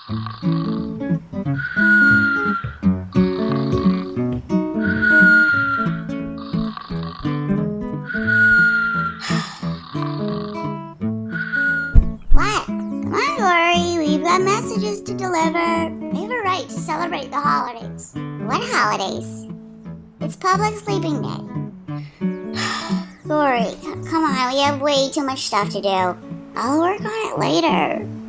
What? Come on, Dory. We've got messages to deliver. We have a right to celebrate the holidays. What holidays? It's public sleeping day. Dory, come on. We have way too much stuff to do. I'll work on it later.